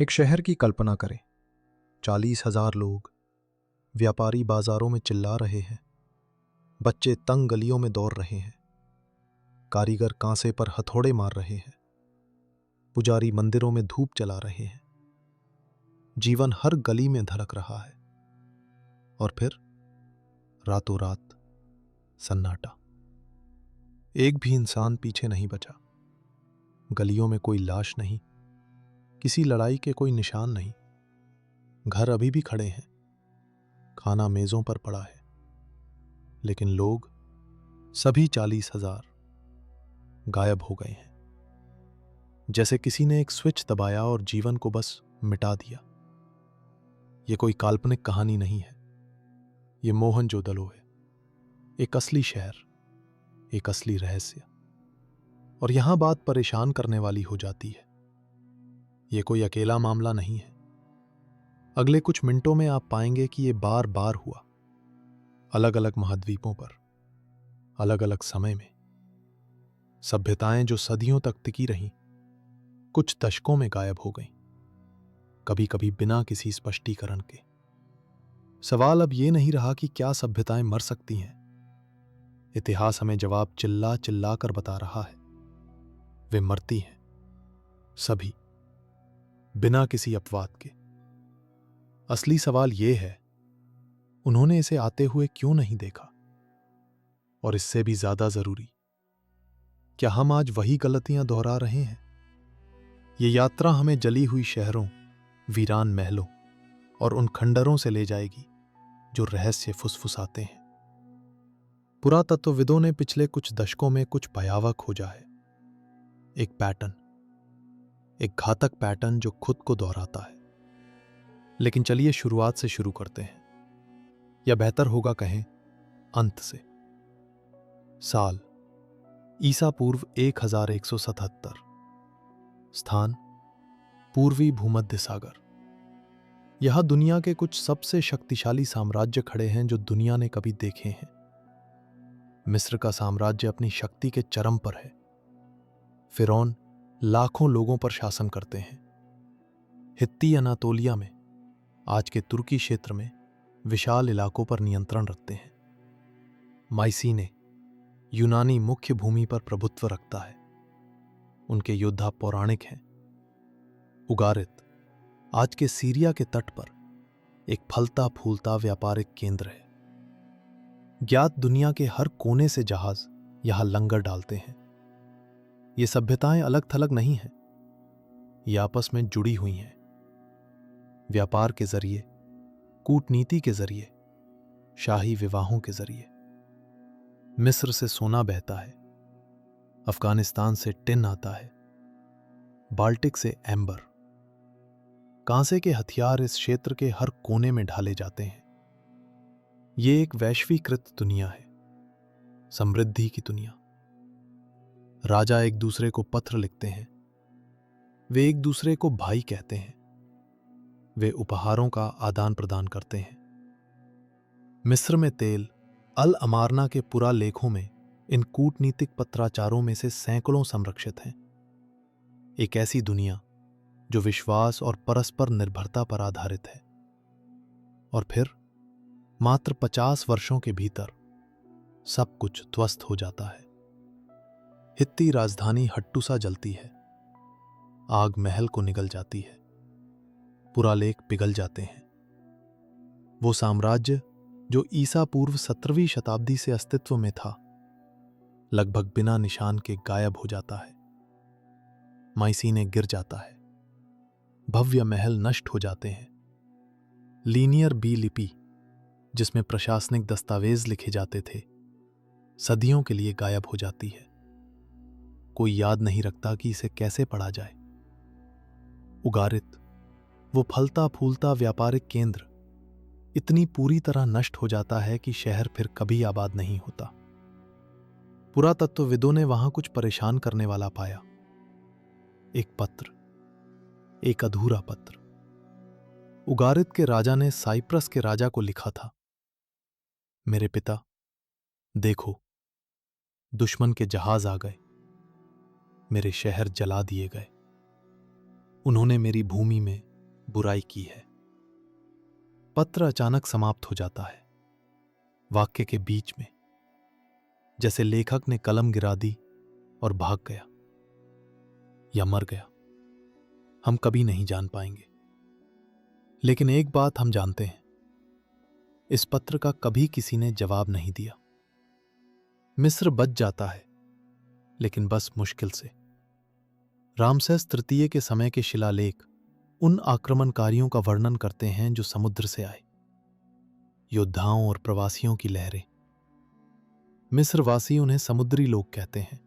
एक शहर की कल्पना करें। 40,000 लोग, व्यापारी बाजारों में चिल्ला रहे हैं, बच्चे तंग गलियों में दौड़ रहे हैं, कारीगर कांसे पर हथौड़े मार रहे हैं, पुजारी मंदिरों में धूप जला रहे हैं। जीवन हर गली में धड़क रहा है। और फिर रातों रात सन्नाटा। एक भी इंसान पीछे नहीं बचा। गलियों में कोई लाश नहीं, किसी लड़ाई के कोई निशान नहीं। घर अभी भी खड़े हैं, खाना मेजों पर पड़ा है, लेकिन लोग, सभी 40,000 गायब हो गए हैं। जैसे किसी ने एक स्विच दबाया और जीवन को बस मिटा दिया। यह कोई काल्पनिक कहानी नहीं है, यह मोहनजोदड़ो है। एक असली शहर, एक असली रहस्य। और यहां बात परेशान करने वाली हो जाती है। यह कोई अकेला मामला नहीं है। अगले कुछ मिनटों में आप पाएंगे कि यह बार बार हुआ, अलग अलग महाद्वीपों पर, अलग अलग समय में। सभ्यताएं जो सदियों तक टिकी रहीं, कुछ दशकों में गायब हो गईं, कभी कभी बिना किसी स्पष्टीकरण के। सवाल अब यह नहीं रहा कि क्या सभ्यताएं मर सकती हैं। इतिहास हमें जवाब चिल्ला चिल्ला कर बता रहा है, वे मरती हैं, सभी, बिना किसी अपवाद के। असली सवाल यह है, उन्होंने इसे आते हुए क्यों नहीं देखा? और इससे भी ज्यादा जरूरी, क्या हम आज वही गलतियां दोहरा रहे हैं? ये यात्रा हमें जली हुई शहरों, वीरान महलों और उन खंडरों से ले जाएगी जो रहस्य फुसफुसाते हैं। पुरातत्वविदों ने पिछले कुछ दशकों में कुछ भयावह खोजा है। एक पैटर्न, एक घातक पैटर्न जो खुद को दोहराता है। लेकिन चलिए शुरुआत से शुरू करते हैं, या बेहतर होगा कहें अंत से। साल ईसा पूर्व 1177। स्थान पूर्वी भूमध्य सागर। यहां दुनिया के कुछ सबसे शक्तिशाली साम्राज्य खड़े हैं जो दुनिया ने कभी देखे हैं। मिस्र का साम्राज्य अपनी शक्ति के चरम पर है। फिरौन लाखों लोगों पर शासन करते हैं। हित्ती अनातोलिया में, आज के तुर्की क्षेत्र में, विशाल इलाकों पर नियंत्रण रखते हैं। माइसीने यूनानी मुख्य भूमि पर प्रभुत्व रखता है। उनके योद्धा पौराणिक हैं। उगारित आज के सीरिया के तट पर एक फलता फूलता व्यापारिक केंद्र है। ज्ञात दुनिया के हर कोने से जहाज यहां लंगर डालते हैं। ये सभ्यताएं अलग थलग नहीं हैं, ये आपस में जुड़ी हुई हैं। व्यापार के जरिए, कूटनीति के जरिए, शाही विवाहों के जरिए। मिस्र से सोना बहता है, अफगानिस्तान से टिन आता है, बाल्टिक से एम्बर। कांसे के हथियार इस क्षेत्र के हर कोने में ढाले जाते हैं। ये एक वैश्वीकृत दुनिया है, समृद्धि की दुनिया। राजा एक दूसरे को पत्र लिखते हैं, वे एक दूसरे को भाई कहते हैं, वे उपहारों का आदान प्रदान करते हैं। मिस्र में तेल अल अमारना के पुरालेखों में इन कूटनीतिक पत्राचारों में से सैकड़ों संरक्षित हैं। एक ऐसी दुनिया जो विश्वास और परस्पर निर्भरता पर आधारित है। और फिर मात्र 50 वर्षों के भीतर सब कुछ ध्वस्त हो जाता है। हित्ती राजधानी हट्टुसा जलती है, आग महल को निगल जाती है, पुरालेख पिघल जाते हैं। वो साम्राज्य जो ईसा पूर्व 17वीं शताब्दी से अस्तित्व में था, लगभग बिना निशान के गायब हो जाता है। माइसीने गिर जाता है, भव्य महल नष्ट हो जाते हैं। लीनियर बी लिपि, जिसमें प्रशासनिक दस्तावेज लिखे जाते थे, सदियों के लिए गायब हो जाती है। कोई याद नहीं रखता कि इसे कैसे पढ़ा जाए। उगारित, वो फलता फूलता व्यापारिक केंद्र, इतनी पूरी तरह नष्ट हो जाता है कि शहर फिर कभी आबाद नहीं होता। पुरातत्वविदों ने वहां कुछ परेशान करने वाला पाया। एक पत्र, एक अधूरा पत्र। उगारित के राजा ने साइप्रस के राजा को लिखा था, मेरे पिता, देखो, दुश्मन के जहाज आ गए, मेरे शहर जला दिए गए। उन्होंने मेरी भूमि में बुराई की है। पत्र अचानक समाप्त हो जाता है, वाक्य के बीच में, जैसे लेखक ने कलम गिरा दी और भाग गया या मर गया। हम कभी नहीं जान पाएंगे, लेकिन एक बात हम जानते हैं, इस पत्र का कभी किसी ने जवाब नहीं दिया। मिस्र बच जाता है, लेकिन बस मुश्किल से। रामसेस तृतीय के समय के शिलालेख उन आक्रमणकारियों का वर्णन करते हैं जो समुद्र से आए, योद्धाओं और प्रवासियों की लहरें। मिस्रवासी उन्हें समुद्री लोग कहते हैं।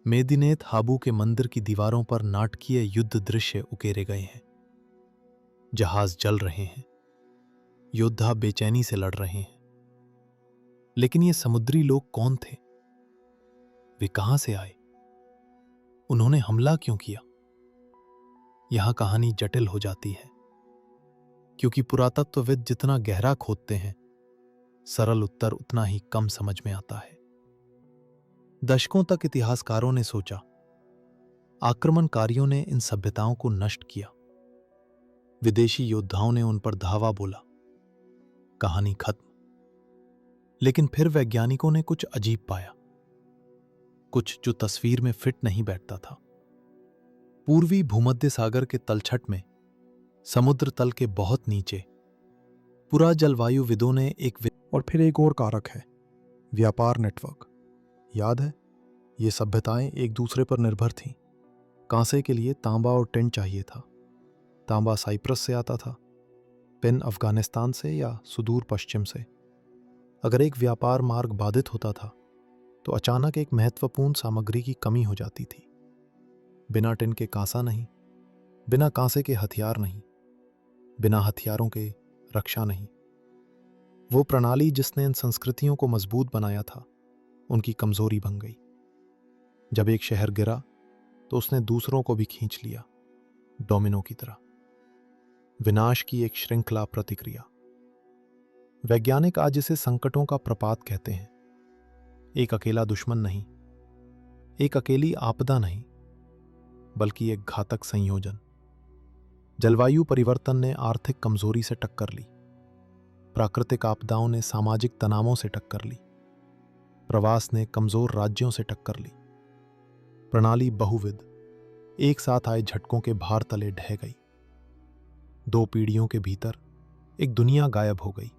मेदिनेत हाबू के मंदिर की दीवारों पर नाटकीय युद्ध दृश्य उकेरे गए हैं। जहाज जल रहे हैं, योद्धा बेचैनी से लड़ रहे हैं। लेकिन ये समुद्री लोग कौन थे? वे कहां से आए? उन्होंने हमला क्यों किया? यहां कहानी जटिल हो जाती है, क्योंकि पुरातत्वविद जितना गहरा खोदते हैं, सरल उत्तर उतना ही कम समझ में आता है। दशकों तक इतिहासकारों ने सोचा, आक्रमणकारियों ने इन सभ्यताओं को नष्ट किया, विदेशी योद्धाओं ने उन पर धावा बोला, कहानी खत्म। लेकिन फिर वैज्ञानिकों ने कुछ अजीब पाया, कुछ जो तस्वीर में फिट नहीं बैठता था। पूर्वी भूमध्य सागर के तलछट में, समुद्र तल के बहुत नीचे, पुरा जलवायुविदों ने और फिर एक और कारक है, व्यापार नेटवर्क। याद है, ये सभ्यताएं एक दूसरे पर निर्भर थीं। कांसे के लिए तांबा और टिन चाहिए था। तांबा साइप्रस से आता था, पिन अफगानिस्तान से या सुदूर पश्चिम से। अगर एक व्यापार मार्ग बाधित होता था, तो अचानक एक महत्वपूर्ण सामग्री की कमी हो जाती थी। बिना टिन के कांसा नहीं, बिना कांसे के हथियार नहीं, बिना हथियारों के रक्षा नहीं। वो प्रणाली जिसने इन संस्कृतियों को मजबूत बनाया था, उनकी कमजोरी बन गई। जब एक शहर गिरा, तो उसने दूसरों को भी खींच लिया, डोमिनो की तरह। विनाश की एक श्रृंखला प्रतिक्रिया। वैज्ञानिक आज इसे संकटों का प्रपात कहते हैं। एक अकेला दुश्मन नहीं, एक अकेली आपदा नहीं, बल्कि एक घातक संयोजन। जलवायु परिवर्तन ने आर्थिक कमजोरी से टक्कर ली, प्राकृतिक आपदाओं ने सामाजिक तनावों से टक्कर ली, प्रवास ने कमजोर राज्यों से टक्कर ली। प्रणाली बहुविध, एक साथ आए झटकों के भार तले ढह गई। 2 पीढ़ियों के भीतर एक दुनिया गायब हो गई,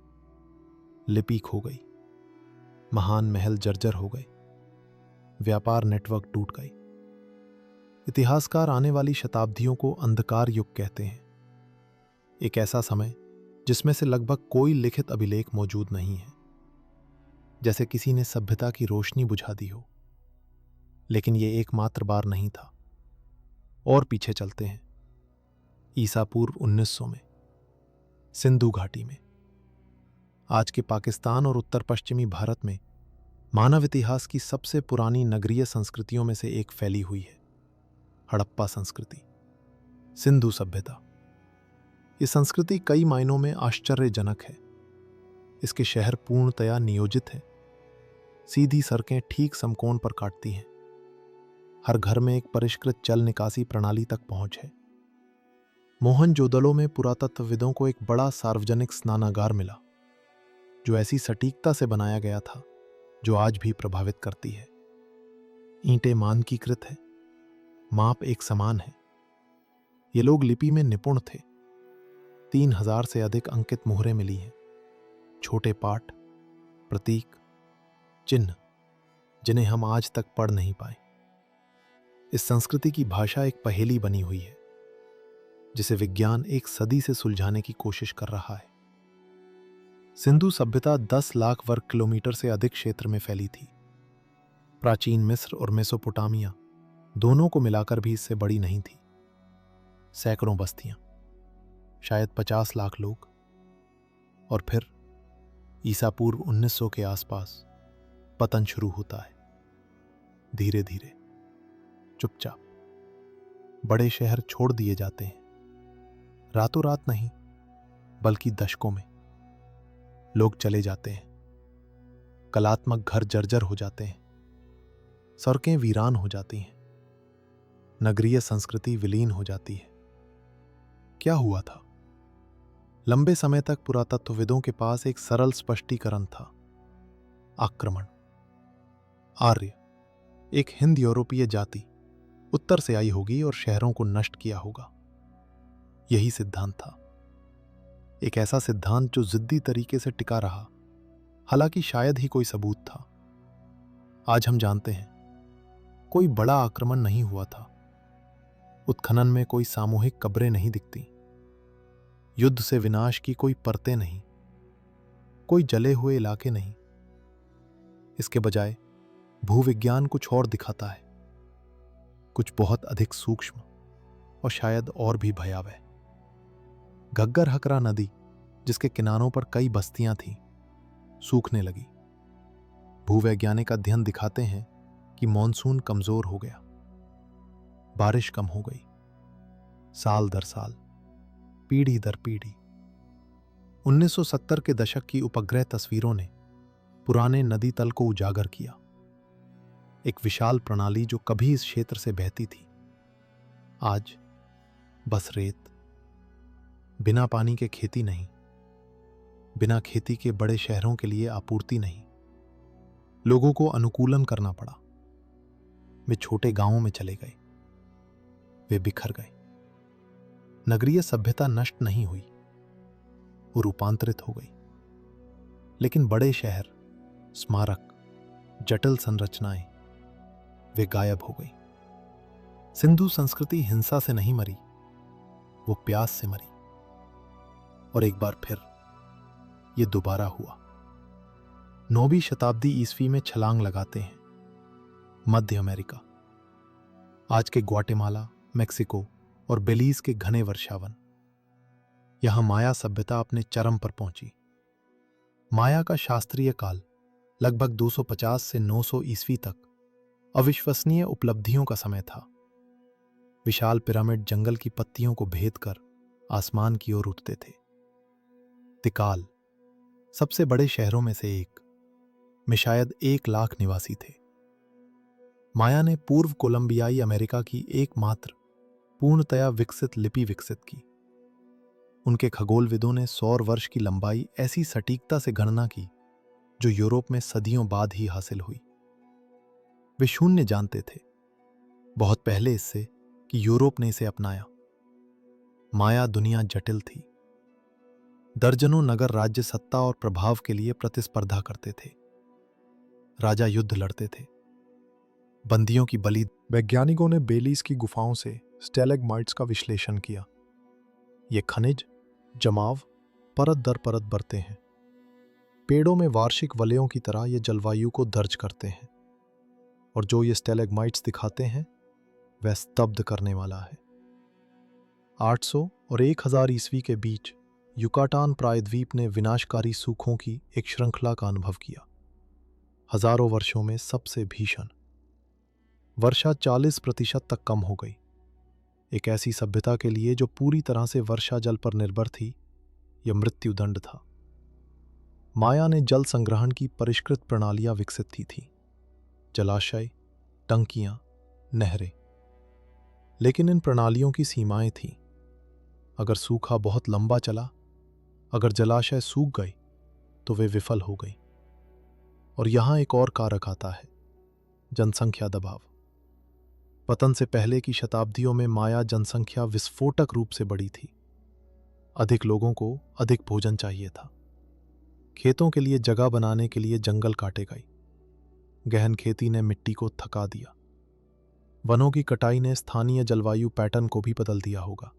लिपि खो गई, महान महल जर्जर हो गए, व्यापार नेटवर्क टूट गए। इतिहासकार आने वाली शताब्दियों को अंधकार युग कहते हैं। एक ऐसा समय जिसमें से लगभग कोई लिखित अभिलेख मौजूद नहीं है, जैसे किसी ने सभ्यता की रोशनी बुझा दी हो। लेकिन यह एकमात्र बार नहीं था। और पीछे चलते हैं, ईसा पूर्व 1900 में, सिंधु घाटी में। आज के पाकिस्तान और उत्तर पश्चिमी भारत में मानव इतिहास की सबसे पुरानी नगरीय संस्कृतियों में से एक फैली हुई है, हड़प्पा संस्कृति, सिंधु सभ्यता। ये संस्कृति कई मायनों में आश्चर्यजनक है। इसके शहर पूर्णतया नियोजित हैं। सीधी सड़कें ठीक समकोण पर काटती हैं। हर घर में एक परिष्कृत जल निकासी प्रणाली तक पहुंच है। मोहनजोदड़ो में पुरातत्वविदों को एक बड़ा सार्वजनिक स्नानागार मिला, जो ऐसी सटीकता से बनाया गया था जो आज भी प्रभावित करती है। ईंटें मानकीकृत हैं, माप एक समान है। ये लोग लिपि में निपुण थे। 3000 से अधिक अंकित मोहरें मिली हैं, छोटे पाठ, प्रतीक, चिन्ह, जिन्हें हम आज तक पढ़ नहीं पाए। इस संस्कृति की भाषा एक पहेली बनी हुई है, जिसे विज्ञान एक सदी से सुलझाने की कोशिश कर रहा है। सिंधु सभ्यता 10 लाख वर्ग किलोमीटर से अधिक क्षेत्र में फैली थी। प्राचीन मिस्र और मेसोपोटामिया दोनों को मिलाकर भी इससे बड़ी नहीं थी। सैकड़ों बस्तियां, शायद 50 लाख लोग। और फिर ईसा पूर्व 1900 के आसपास पतन शुरू होता है, धीरे धीरे, चुपचाप। बड़े शहर छोड़ दिए जाते हैं, रातों रात नहीं, बल्कि दशकों में। लोग चले जाते हैं, कलात्मक घर जर्जर हो जाते हैं, सड़कें वीरान हो जाती हैं, नगरीय संस्कृति विलीन हो जाती है। क्या हुआ था? लंबे समय तक पुरातत्वविदों के पास एक सरल स्पष्टीकरण था। आक्रमण। आर्य, एक हिंद यूरोपीय जाति, उत्तर से आई होगी और शहरों को नष्ट किया होगा। यही सिद्धांत था। एक ऐसा सिद्धांत जो जिद्दी तरीके से टिका रहा, हालांकि शायद ही कोई सबूत था। आज हम जानते हैं, कोई बड़ा आक्रमण नहीं हुआ था। उत्खनन में कोई सामूहिक कब्रें नहीं दिखती। युद्ध से विनाश की कोई परतें नहीं, कोई जले हुए इलाके नहीं। इसके बजाय भूविज्ञान कुछ और दिखाता है, कुछ बहुत अधिक सूक्ष्म और शायद और भी भयावह। घग्गर हकरा नदी, जिसके किनारों पर कई बस्तियां थीं, सूखने लगी। भूवैज्ञानिक अध्ययन दिखाते हैं कि मॉनसून कमजोर हो गया, बारिश कम हो गई, साल दर साल, पीढ़ी दर पीढ़ी। 1970 के दशक की उपग्रह तस्वीरों ने पुराने नदी तल को उजागर किया। एक विशाल प्रणाली जो कभी इस क्षेत्र से बहती थी, आज बस रेत। बिना पानी के खेती नहीं, बिना खेती के बड़े शहरों के लिए आपूर्ति नहीं। लोगों को अनुकूलन करना पड़ा। वे छोटे गांवों में चले गए, वे बिखर गए। नगरीय सभ्यता नष्ट नहीं हुई, वो रूपांतरित हो गई। लेकिन बड़े शहर, स्मारक, जटिल संरचनाएं, वे गायब हो गई। सिंधु संस्कृति हिंसा से नहीं मरी, वो प्यास से मरी। और एक बार फिर ये दोबारा हुआ। 9वीं शताब्दी ईस्वी में छलांग लगाते हैं मध्य अमेरिका। आज के ग्वाटेमाला, मेक्सिको और बेलीज के घने वर्षावन। यहां माया सभ्यता अपने चरम पर पहुंची। माया का शास्त्रीय काल लगभग 250 से 900 ईस्वी तक अविश्वसनीय उपलब्धियों का समय था। विशाल पिरामिड जंगल की पत्तियों को भेद कर आसमान की ओर उठते थे। तिकाल, सबसे बड़े शहरों में से एक, में शायद 1 लाख निवासी थे। माया ने पूर्व कोलंबियाई अमेरिका की एकमात्र पूर्णतया विकसित लिपि विकसित की। उनके खगोलविदों ने सौर वर्ष की लंबाई ऐसी सटीकता से गणना की जो यूरोप में सदियों बाद ही हासिल हुई। वे शून्य जानते थे, बहुत पहले इससे, कि यूरोप ने इसे अपनाया। माया दुनिया जटिल थी। दर्जनों नगर राज्य सत्ता और प्रभाव के लिए प्रतिस्पर्धा करते थे। राजा युद्ध लड़ते थे, बंदियों की बलि। वैज्ञानिकों ने बेलीज की गुफाओं से स्टैलेग्माइट्स का विश्लेषण किया। ये खनिज जमाव परत दर परत बढ़ते हैं। पेड़ों में वार्षिक वलयों की तरह ये जलवायु को दर्ज करते हैं। और जो ये स्टैलेग्माइट्स दिखाते हैं, वह स्तब्ध करने वाला है। 800 और 1000 ईस्वी के बीच युकाटान प्रायद्वीप ने विनाशकारी सूखों की एक श्रृंखला का अनुभव किया। हजारों वर्षों में सबसे भीषण। वर्षा 40% तक कम हो गई। एक ऐसी सभ्यता के लिए जो पूरी तरह से वर्षा जल पर निर्भर थी, यह मृत्युदंड था। माया ने जल संग्रहण की परिष्कृत प्रणालियां विकसित की थी, जलाशय, टंकियां, नहरें। लेकिन इन प्रणालियों की सीमाएं थीं। अगर सूखा बहुत लंबा चला, अगर जलाशय सूख गए, तो वे विफल हो गई। और यहां एक और कारक आता है, जनसंख्या दबाव। पतन से पहले की शताब्दियों में माया जनसंख्या विस्फोटक रूप से बढ़ी थी। अधिक लोगों को अधिक भोजन चाहिए था। खेतों के लिए जगह बनाने के लिए जंगल काटे गए। गहन खेती ने मिट्टी को थका दिया। वनों की कटाई ने स्थानीय जलवायु पैटर्न को भी बदल दिया होगा।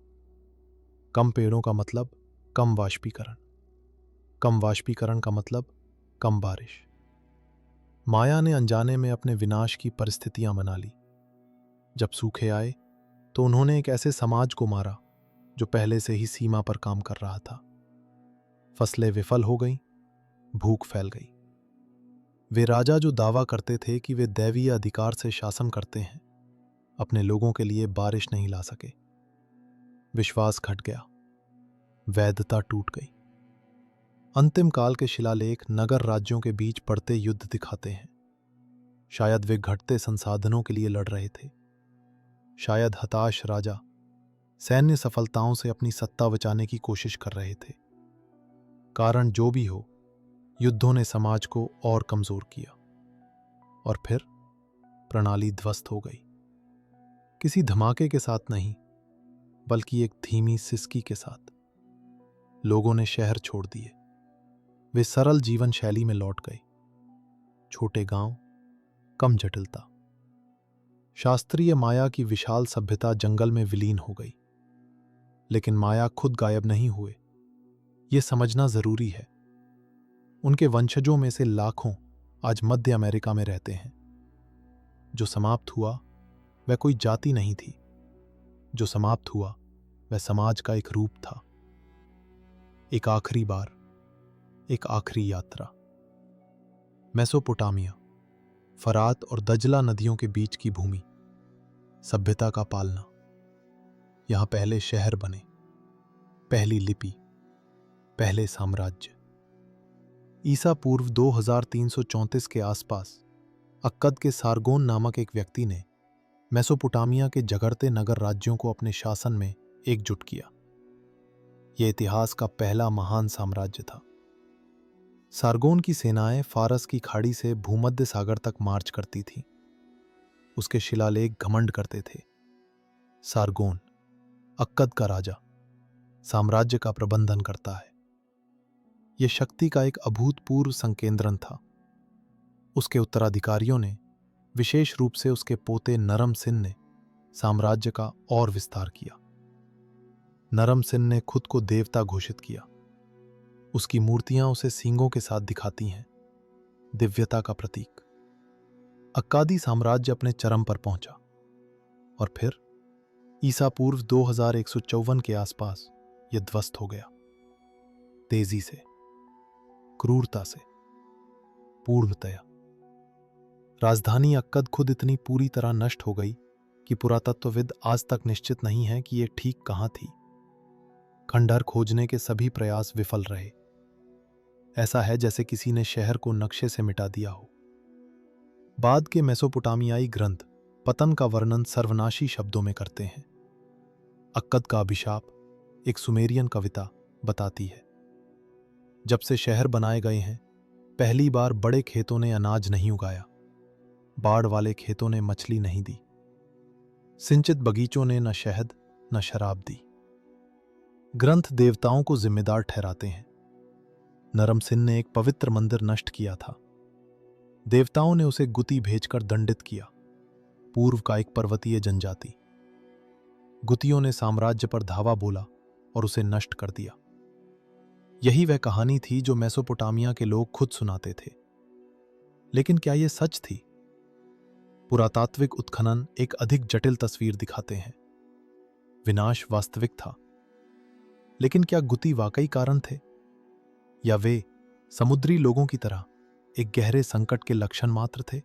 कम पेड़ों का मतलब कम वाष्पीकरण। कम वाष्पीकरण का मतलब कम बारिश। माया ने अनजाने में अपने विनाश की परिस्थितियां बना ली। जब सूखे आए तो उन्होंने एक ऐसे समाज को मारा जो पहले से ही सीमा पर काम कर रहा था। फसलें विफल हो गईं, भूख फैल गई। वे राजा जो दावा करते थे कि वे दैवीय अधिकार से शासन करते हैं, अपने लोगों के लिए बारिश नहीं ला सके। विश्वास घट गया, वैधता टूट गई। अंतिम काल के शिलालेख नगर राज्यों के बीच पड़ते युद्ध दिखाते हैं। शायद वे घटते संसाधनों के लिए लड़ रहे थे। शायद हताश राजा सैन्य सफलताओं से अपनी सत्ता बचाने की कोशिश कर रहे थे। कारण जो भी हो, युद्धों ने समाज को और कमजोर किया और फिर प्रणाली ध्वस्त हो गई। किसी धमाके के साथ नहीं, बल्कि एक धीमी सिसकी के साथ। लोगों ने शहर छोड़ दिए, वे सरल जीवन शैली में लौट गए। छोटे गांव, कम जटिलता। शास्त्रीय माया की विशाल सभ्यता जंगल में विलीन हो गई। लेकिन माया खुद गायब नहीं हुए, यह समझना जरूरी है। उनके वंशजों में से लाखों आज मध्य अमेरिका में रहते हैं। जो समाप्त हुआ वह कोई जाति नहीं थी, जो समाप्त हुआ वह समाज का एक रूप था। एक आखिरी बार, एक आखिरी यात्रा। मेसोपोटामिया, फरात और दजला नदियों के बीच की भूमि, सभ्यता का पालना। यहां पहले शहर बने, पहली लिपि, पहले साम्राज्य। ईसा पूर्व 2334 के आसपास अक्कद के सारगोन नामक एक व्यक्ति ने मेसोपोटामिया के झगड़ते नगर राज्यों को अपने शासन में एकजुट किया। यह इतिहास का पहला महान साम्राज्य था। सारगोन की सेनाएं फारस की खाड़ी से भूमध्य सागर तक मार्च करती थीं। उसके शिलालेख घमंड करते थे। सारगोन, अक्कद का राजा, साम्राज्य का प्रबंधन करता है। यह शक्ति का एक अभूतपूर्व संकेंद्रण था। उसके उत्तराधिकारियों ने, विशेष रूप से उसके पोते नरम सिन ने, साम्राज्य का और विस्तार किया। नरम सिन ने खुद को देवता घोषित किया। उसकी मूर्तियां उसे सींगों के साथ दिखाती हैं, दिव्यता का प्रतीक। अक्कादी साम्राज्य अपने चरम पर पहुंचा और फिर ईसा पूर्व 2154 के आसपास यह ध्वस्त हो गया। तेजी से, क्रूरता से, पूर्णतया। राजधानी अक्कद खुद इतनी पूरी तरह नष्ट हो गई कि पुरातत्वविद आज तक निश्चित नहीं है कि यह ठीक कहां थी। खंडहर खोजने के सभी प्रयास विफल रहे। ऐसा है जैसे किसी ने शहर को नक्शे से मिटा दिया हो। बाद के मेसोपोटामियाई ग्रंथ पतन का वर्णन सर्वनाशी शब्दों में करते हैं। अक्कद का अभिशाप एक सुमेरियन कविता बताती है। जब से शहर बनाए गए हैं, पहली बार बड़े खेतों ने अनाज नहीं उगाया, बाढ़ वाले खेतों ने मछली नहीं दी, सिंचित बगीचों ने न शहद न शराब दी। ग्रंथ देवताओं को जिम्मेदार ठहराते हैं। नरम सिन ने एक पवित्र मंदिर नष्ट किया था। देवताओं ने उसे गुती भेजकर दंडित किया। पूर्व का एक पर्वतीय जनजाति। गुतियों ने साम्राज्य पर धावा बोला और उसे नष्ट कर दिया। यही वह कहानी थी जो मेसोपोटामिया के लोग खुद सुनाते थे। लेकिन क्या यह सच थी? पुरातात्विक उत्खनन एक अधिक जटिल तस्वीर दिखाते हैं। विनाश वास्तविक था, लेकिन क्या गुती वाकई कारण थे, या वे समुद्री लोगों की तरह एक गहरे संकट के लक्षण मात्र थे?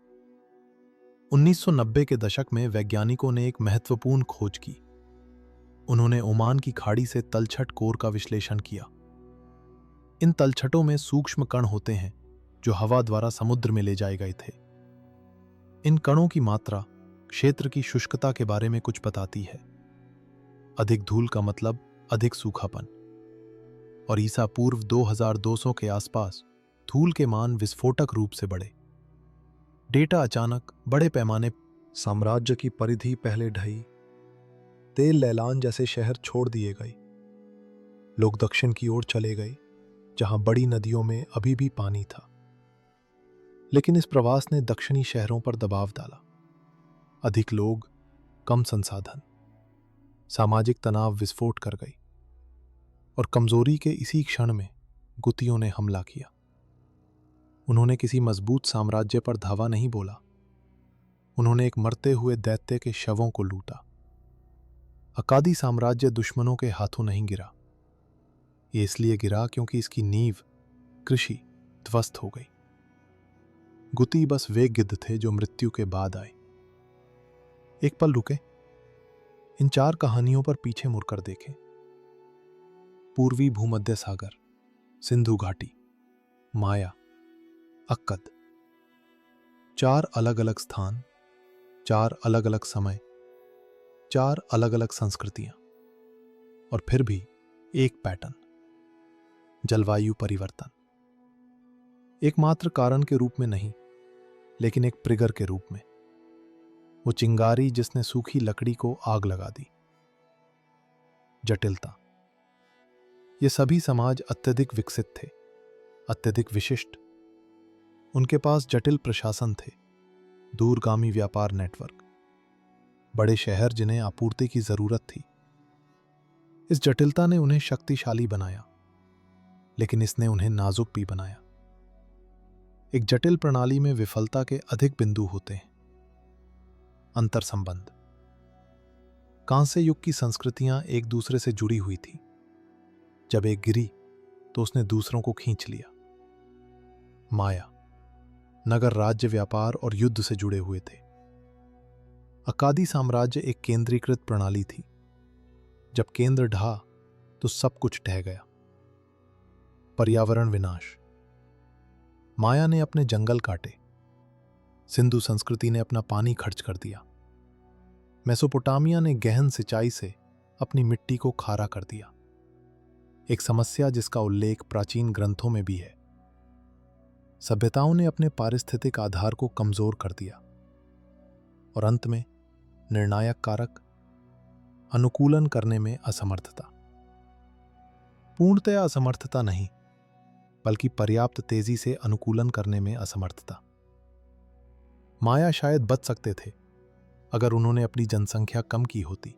1990 के दशक में वैज्ञानिकों ने एक महत्वपूर्ण खोज की। उन्होंने ओमान की खाड़ी से तलछट कोर का विश्लेषण किया। इन तलछटों में सूक्ष्म कण होते हैं जो हवा द्वारा समुद्र में ले जाए गए थे। इन कणों की मात्रा क्षेत्र की शुष्कता के बारे में कुछ बताती है। अधिक धूल का मतलब अधिक सूखापन। और ईसा पूर्व 2200 के आसपास धूल के मान विस्फोटक रूप से बढ़े। डेटा अचानक बड़े पैमाने। साम्राज्य की परिधि पहले ढही। तेल लैलान जैसे शहर छोड़ दिए गए। लोग दक्षिण की ओर चले गए, जहां बड़ी नदियों में अभी भी पानी था। लेकिन इस प्रवास ने दक्षिणी शहरों पर दबाव डाला। अधिक लोग, कम संसाधन। सामाजिक तनाव विस्फोट कर गई। और कमजोरी के इसी क्षण में गुतियों ने हमला किया। उन्होंने किसी मजबूत साम्राज्य पर धावा नहीं बोला। उन्होंने एक मरते हुए दैत्य के शवों को लूटा। अक्कादी साम्राज्य दुश्मनों के हाथों नहीं गिरा। ये इसलिए गिरा क्योंकि इसकी नींव, कृषि, ध्वस्त हो गई। गुती बस वे गिद्ध थे जो मृत्यु के बाद आए। एक पल रुके, इन चार कहानियों पर पीछे मुड़कर देखें। पूर्वी भूमध्य सागर, सिंधु घाटी, माया, अक्कद। चार अलग अलग स्थान, चार अलग अलग समय, चार अलग अलग संस्कृतियां। और फिर भी एक पैटर्न, जलवायु परिवर्तन। एकमात्र कारण के रूप में नहीं, लेकिन एक ट्रिगर के रूप में। वो चिंगारी जिसने सूखी लकड़ी को आग लगा दी। जटिलता। ये सभी समाज अत्यधिक विकसित थे, अत्यधिक विशिष्ट। उनके पास जटिल प्रशासन थे, दूरगामी व्यापार नेटवर्क, बड़े शहर जिन्हें आपूर्ति की जरूरत थी। इस जटिलता ने उन्हें शक्तिशाली बनाया, लेकिन इसने उन्हें नाजुक भी बनाया। एक जटिल प्रणाली में विफलता के अधिक बिंदु होते हैं। अंतर संबंध। कांस्य युग की संस्कृतियां एक दूसरे से जुड़ी हुई थी। जब एक गिरी तो उसने दूसरों को खींच लिया। माया। नगर राज्य व्यापार और युद्ध से जुड़े हुए थे। अक्कादी साम्राज्य एक केंद्रीकृत प्रणाली थी। जब केंद्र ढहा तो सब कुछ ढह गया। पर्यावरण विनाश। माया ने अपने जंगल काटे। सिंधु संस्कृति ने अपना पानी खर्च कर दिया। मेसोपोटामिया ने गहन सिंचाई से अपनी मिट्टी को खारा कर दिया। एक समस्या जिसका उल्लेख प्राचीन ग्रंथों में भी है। सभ्यताओं ने अपने पारिस्थितिक आधार को कमजोर कर दिया। और अंत में निर्णायक कारक, अनुकूलन करने में असमर्थता। पूर्णतया असमर्थता नहीं, बल्कि पर्याप्त तेजी से अनुकूलन करने में असमर्थता। माया शायद बच सकते थे अगर उन्होंने अपनी जनसंख्या कम की होती,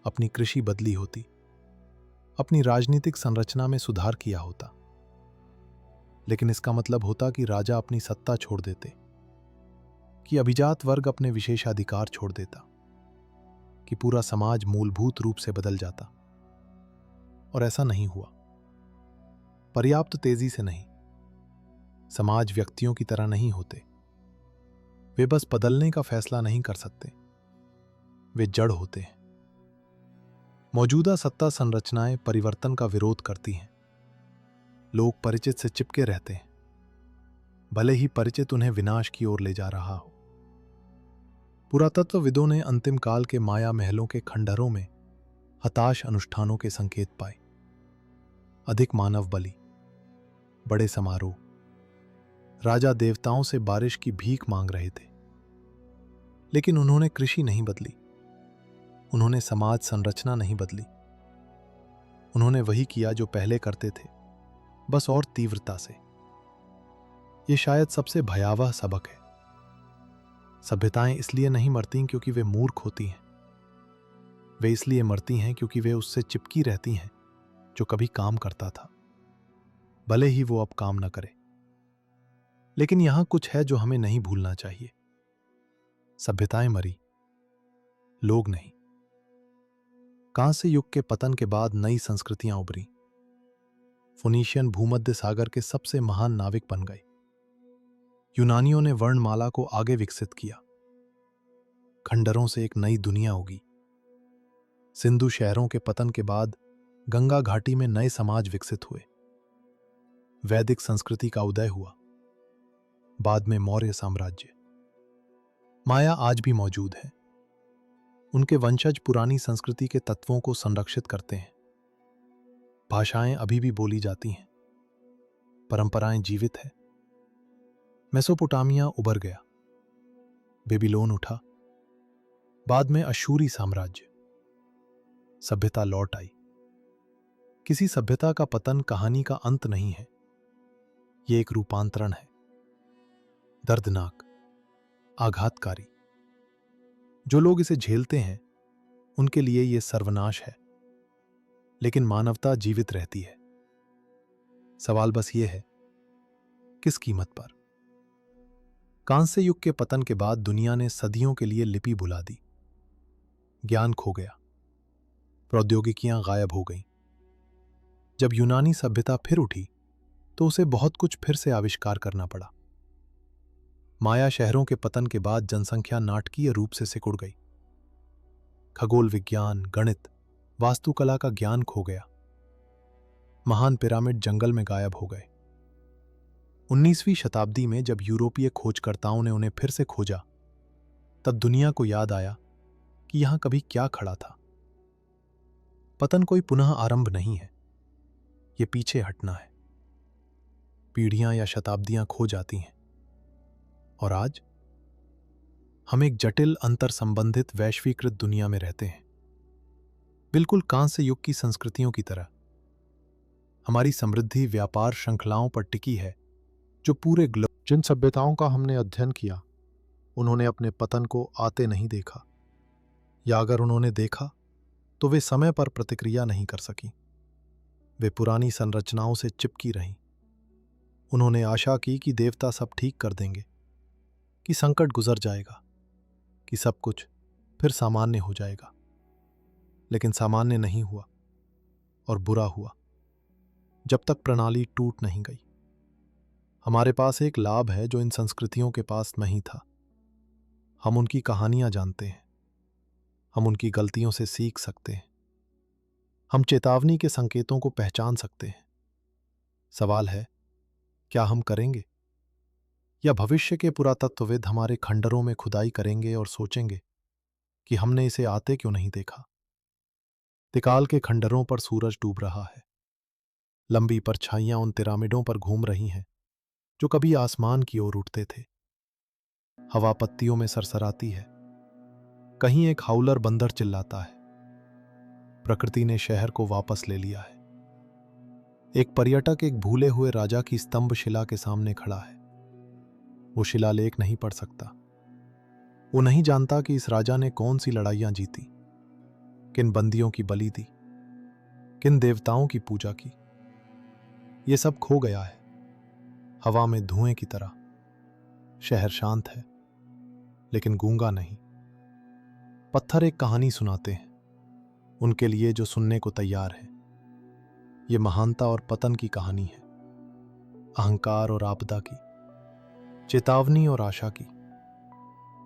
अपनी कृषि बदली होती, अपनी राजनीतिक संरचना में सुधार किया होता। लेकिन इसका मतलब होता कि राजा अपनी सत्ता छोड़ देते, कि अभिजात वर्ग अपने विशेषाधिकार छोड़ देता, कि पूरा समाज मूलभूत रूप से बदल जाता। और ऐसा नहीं हुआ। पर्याप्त तेजी से नहीं। समाज व्यक्तियों की तरह नहीं होते। वे बस बदलने का फैसला नहीं कर सकते, वे जड़ होते हैं। मौजूदा सत्ता संरचनाएं परिवर्तन का विरोध करती हैं। लोग परिचित से चिपके रहते हैं, भले ही परिचित उन्हें विनाश की ओर ले जा रहा हो। पुरातत्वविदों ने अंतिम काल के माया महलों के खंडहरों में हताश अनुष्ठानों के संकेत पाए। अधिक मानव बलि, बड़े समारोह, राजा देवताओं से बारिश की भीख मांग रहे थे। लेकिन उन्होंने कृषि नहीं बदली, उन्होंने समाज संरचना नहीं बदली। उन्होंने वही किया जो पहले करते थे, बस और तीव्रता से। यह शायद सबसे भयावह सबक है। सभ्यताएं इसलिए नहीं मरती क्योंकि वे मूर्ख होती हैं। वे इसलिए मरती हैं क्योंकि वे उससे चिपकी रहती हैं जो कभी काम करता था, भले ही वो अब काम न करे। लेकिन यहां कुछ है जो हमें नहीं भूलना चाहिए। सभ्यताएं मरी, लोग नहीं। कांस्य युग के पतन के बाद नई संस्कृतियां उभरी। फोनीशियन भूमध्य सागर के सबसे महान नाविक बन गए। यूनानियों ने वर्णमाला को आगे विकसित किया। खंडरों से एक नई दुनिया उगी। सिंधु शहरों के पतन के बाद गंगा घाटी में नए समाज विकसित हुए। वैदिक संस्कृति का उदय हुआ, बाद में मौर्य साम्राज्य। माया आज भी मौजूद है। उनके वंशज पुरानी संस्कृति के तत्वों को संरक्षित करते हैं। भाषाएं अभी भी बोली जाती हैं, परंपराएं जीवित है। मेसोपोटामिया उभर गया, बेबीलोन उठा, बाद में अशूरी साम्राज्य। सभ्यता लौट आई। किसी सभ्यता का पतन कहानी का अंत नहीं है, यह एक रूपांतरण है। दर्दनाक, आघातकारी। जो लोग इसे झेलते हैं उनके लिए यह सर्वनाश है, लेकिन मानवता जीवित रहती है। सवाल बस यह है, किस कीमत पर? कांस्य युग के पतन के बाद दुनिया ने सदियों के लिए लिपि भुला दी। ज्ञान खो गया, प्रौद्योगिकियां गायब हो गईं। जब यूनानी सभ्यता फिर उठी तो उसे बहुत कुछ फिर से आविष्कार करना पड़ा। माया शहरों के पतन के बाद जनसंख्या नाटकीय रूप से सिकुड़ गई। खगोल विज्ञान, गणित, वास्तुकला का ज्ञान खो गया। महान पिरामिड जंगल में गायब हो गए। 19वीं शताब्दी में जब यूरोपीय खोजकर्ताओं ने उन्हें फिर से खोजा, तब दुनिया को याद आया कि यहां कभी क्या खड़ा था। पतन कोई पुनः आरंभ नहीं है, ये पीछे हटना है। पीढ़ियां या शताब्दियां खो जाती हैं और आज हम एक जटिल अंतर संबंधित वैश्वीकृत दुनिया में रहते हैं, बिल्कुल कांस्य युग की संस्कृतियों की तरह। हमारी समृद्धि व्यापार श्रृंखलाओं पर टिकी है जो पूरे जिन सभ्यताओं का हमने अध्ययन किया उन्होंने अपने पतन को आते नहीं देखा, या अगर उन्होंने देखा तो वे समय पर प्रतिक्रिया नहीं कर सकी। वे पुरानी संरचनाओं से चिपकी रहीं। उन्होंने आशा की कि देवता सब ठीक कर देंगे, कि संकट गुजर जाएगा, कि सब कुछ फिर सामान्य हो जाएगा। लेकिन सामान्य नहीं हुआ और बुरा हुआ जब तक प्रणाली टूट नहीं गई। हमारे पास एक लाभ है जो इन संस्कृतियों के पास नहीं था। हम उनकी कहानियां जानते हैं, हम उनकी गलतियों से सीख सकते हैं, हम चेतावनी के संकेतों को पहचान सकते हैं। सवाल है, क्या हम करेंगे? या भविष्य के पुरातत्वविद हमारे खंडरों में खुदाई करेंगे और सोचेंगे कि हमने इसे आते क्यों नहीं देखा? तिकाल के खंडरों पर सूरज डूब रहा है। लंबी परछाइयां उन पिरामिडों पर घूम रही हैं जो कभी आसमान की ओर उठते थे। हवा पत्तियों में सरसराती है। कहीं एक हाउलर बंदर चिल्लाता है। प्रकृति ने शहर को वापस ले लिया है। एक पर्यटक एक भूले हुए राजा की स्तंभ शिला के सामने खड़ा है। वो शिलालेख नहीं पढ़ सकता। वो नहीं जानता कि इस राजा ने कौन सी लड़ाइयां जीती, किन बंदियों की बलि दी, किन देवताओं की पूजा की। ये सब खो गया है, हवा में धुएं की तरह। शहर शांत है, लेकिन गूंगा नहीं। पत्थर एक कहानी सुनाते हैं उनके लिए जो सुनने को तैयार है। ये महानता और पतन की कहानी है, अहंकार और आपदा की, चेतावनी और आशा की।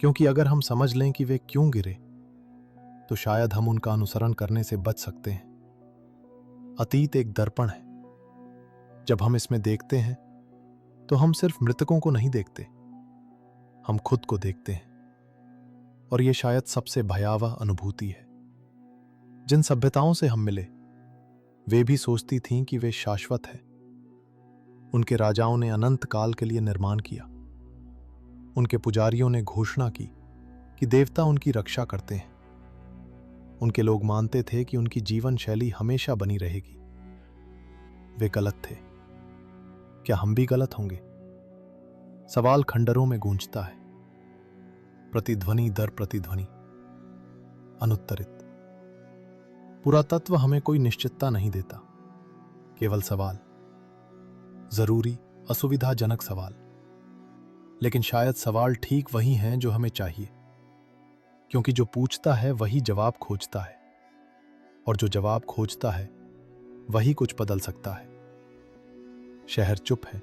क्योंकि अगर हम समझ लें कि वे क्यों गिरे, तो शायद हम उनका अनुसरण करने से बच सकते हैं। अतीत एक दर्पण है। जब हम इसमें देखते हैं तो हम सिर्फ मृतकों को नहीं देखते, हम खुद को देखते हैं। और यह शायद सबसे भयावह अनुभूति है। जिन सभ्यताओं से हम मिले वे भी सोचती थीं कि वे शाश्वत हैं। उनके राजाओं ने अनंत काल के लिए निर्माण किया। उनके पुजारियों ने घोषणा की कि देवता उनकी रक्षा करते हैं। उनके लोग मानते थे कि उनकी जीवन शैली हमेशा बनी रहेगी। वे गलत थे। क्या हम भी गलत होंगे? सवाल खंडरों में गूंजता है, प्रतिध्वनि दर प्रतिध्वनि, अनुत्तरित। पुरातत्व हमें कोई निश्चितता नहीं देता, केवल सवाल, जरूरी असुविधाजनक सवाल। लेकिन शायद सवाल ठीक वही हैं जो हमें चाहिए, क्योंकि जो पूछता है वही जवाब खोजता है, और जो जवाब खोजता है वही कुछ बदल सकता है। शहर चुप है,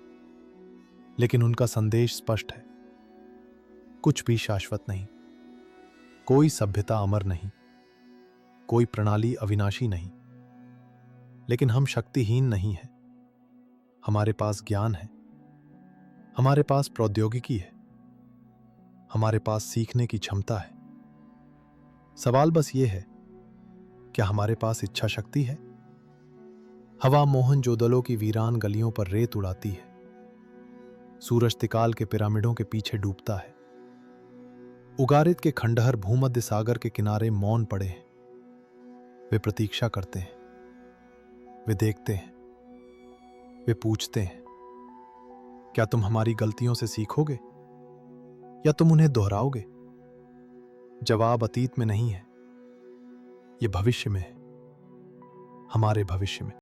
लेकिन उनका संदेश स्पष्ट है। कुछ भी शाश्वत नहीं, कोई सभ्यता अमर नहीं, कोई प्रणाली अविनाशी नहीं। लेकिन हम शक्तिहीन नहीं हैं। हमारे पास ज्ञान है, हमारे पास प्रौद्योगिकी है, हमारे पास सीखने की क्षमता है। सवाल बस ये है, क्या हमारे पास इच्छा शक्ति है? हवा मोहनजोदड़ो की वीरान गलियों पर रेत उड़ाती है। सूरज तिकाल के पिरामिडों के पीछे डूबता है। उगारित के खंडहर भूमध्य सागर के किनारे मौन पड़े हैं। वे प्रतीक्षा करते हैं, वे देखते हैं, वे पूछते हैं, क्या तुम हमारी गलतियों से सीखोगे या तुम उन्हें दोहराओगे? जवाब अतीत में नहीं है, ये भविष्य में है, हमारे भविष्य में।